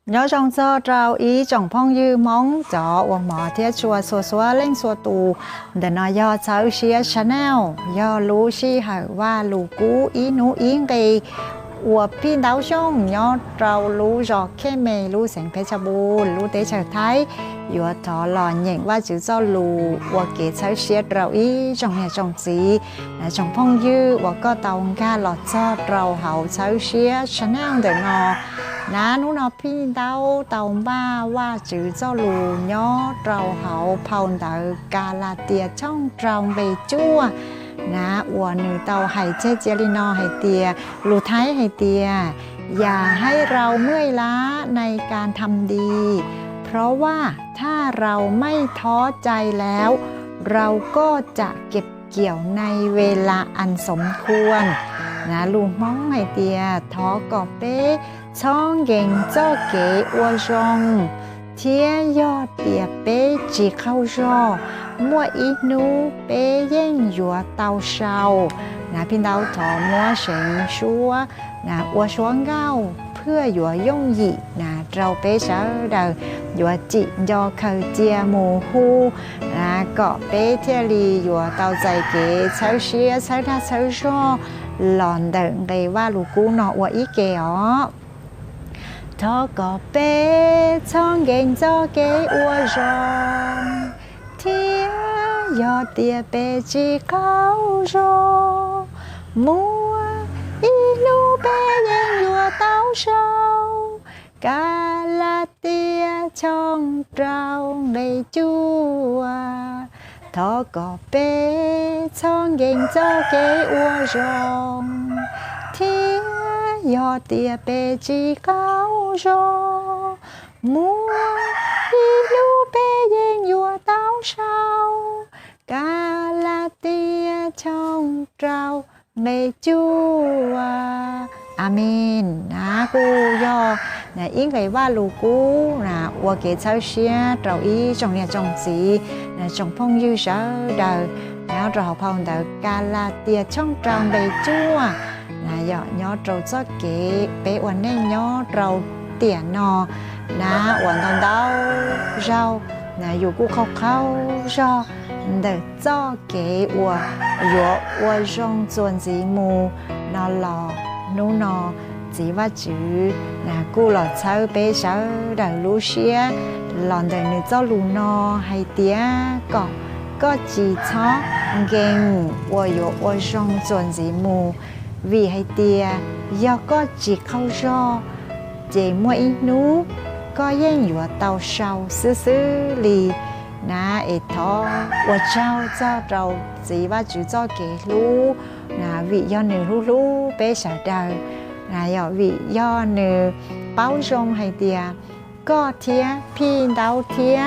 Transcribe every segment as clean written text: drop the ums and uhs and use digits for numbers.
nhớ trong giờ trao ý trong phong dư mong cho uống mỏ thiết chùa xua xua lên xua tù để nói do cháu xia Chanel do lũ xì hỏi và lũ cú ý nụ ý gây uống pin đáo trong nhớ trao lũ giọt kê mê lũ sành phê cha bù lũ tế trở thái yếu thọ lò nhện và chữ do lũ uống kế cháu xia trao ý trong nhà trong gì trong phong dư uống có tàu ga lọt cho trao hậu cháu xia Chanel để ngò nà nú nó pin đau tàu baว่าจื้อเจ้าลูย่อเราเหาเผาเตากาลาเตียช่องเราไปจั่วนะอวนือเตาไห้เจเจลินอไห้เตียลูไทยไห้เตียอย่าให้เราเมื่อยล้าในการทำดีเพราะว่าถ้าเราไม่ท้อใจแล้วเราก็จะเก็บเกี่ยวในเวลาอันสมควรนะลูมองไห้เตียท้อกอบเป้ช่องเก่งเจ้าเก๋อวจงเทียยอดเตียเป้จีเข้าจอมัวอีนูเป้เย่งหยัวเตาเชานะพี่ดาวถอมัวเฉิงชัวนะอวชัวเก้าเพื่อหยัวย่งหยีนะเราเป้เช้าเดาหยัวจิยอเคยเจียหมูฮูนะเกาะเป้เทียรีหยัวเตาใจเก๋เช้าเชียเช้าท่าเช้าจอหลอนเดินไปว่าลูกูนออวอีเก๋อ๋อทอก็เป้ช่องเก่งเจ้าเก๋อวจงเทียยอดเตียเป้จีเข้าจอมัวอีนูเป้ยังอยู่เต้าเชากาลาเตียช่องเราได้จั่วทอก็เป้ช่องเก่งเจ้าเก๋อวจงเทียยอดเตียเปจีเข้าจอมัวอีลูเปยังอยู่เต้าเชากาลาเตียช่องเราไม่จั่วอาเมนนะกูย่อนะอิงไกว่าลูกูนะวัวเกเช้าเชียเราอีจงเนี่ยจงสีนะจงพงยื้อเช้าเดาแล้วเราพงเดากาลาเตียช่องเราไม่จั่วนะย่อย้อเราจะเก๋เป๊ะวันนี้ย้อเราเตี่ยนอนะวันตอนเดาเรานะอยู่กูเข้าเราเด็กเจ้าเก๋วัววัวจงส่วนสีมูนอหล่อนูนอจีว่าจื้อนะกูหล่อเช้าเป๊ะเช้าเดาลูเชียหล่อนเด็กนึกเจ้าลูนอให้เตี้ยก็จีช้อเก่งวัวอยู่วัวจงส่วนสีมูvì hay tia do có chỉ khâu do chỉ mua ít nú có yênอยู่tàu sau xứ lì na ế thọ và trao cho trâu chỉ và chú cho kế lú na vì do nữ lú bé sợ đời na do vì do nữ báo rong hay tia có thía pin đau thía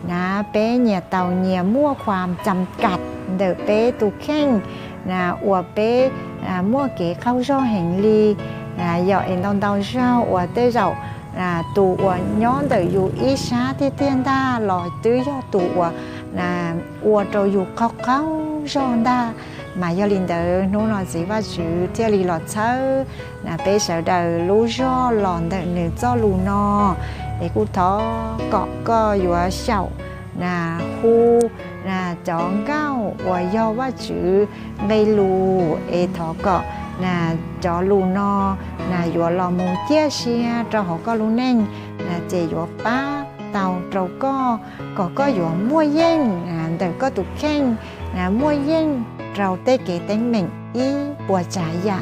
na bé nhà tàu nhà mua ความจำกัดเดอเป้ตุเข่งนะอวเป้มัวเก๋เข้าช่องแห่งลีนะหยอกเอ็นตองเตาเช่าอวเต้เจ้าตูอวย้อนเดออยู่อีชาที่เตียนด้าลอยตื้อยอตูอวนะอวเราอยู่เข้าช่องด้ามายอลินเดอนู้นสิว่าจื้อเที่ยลีหลอดเช้านะเป้เสาเดอรู้ช่อหลอนเดอหนึ่งเจ้าลูนอเอกูท้อเกาะก็อยู่เช่านะฮูนะจองเก้าว่าย่อว่าจื้อไม่รู้เอทอก็นะจอลูนอนะอยู่ลอมูเจียเชียเราหอก็รู้เน่งนะเจอยู่ป้าเต่าเราก็อยู่มั่วเย่งนะแต่ก็ตุกแข้งนะมั่วเย่งเราเต้เก๋เต้งเหม่งอีปัวจ่ายยา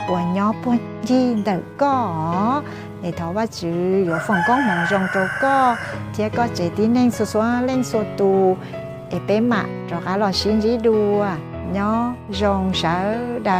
ปัวย้อปัวยีแต่ก็เอทอว่าจื้ออยู่ฝั่งก้องหมองจงเราก็เทียก็เจตีเน่งสัวเล่งสัวตูเอเป้มะเราก็รอชิ้นจีดูย้อจงเสาเดอ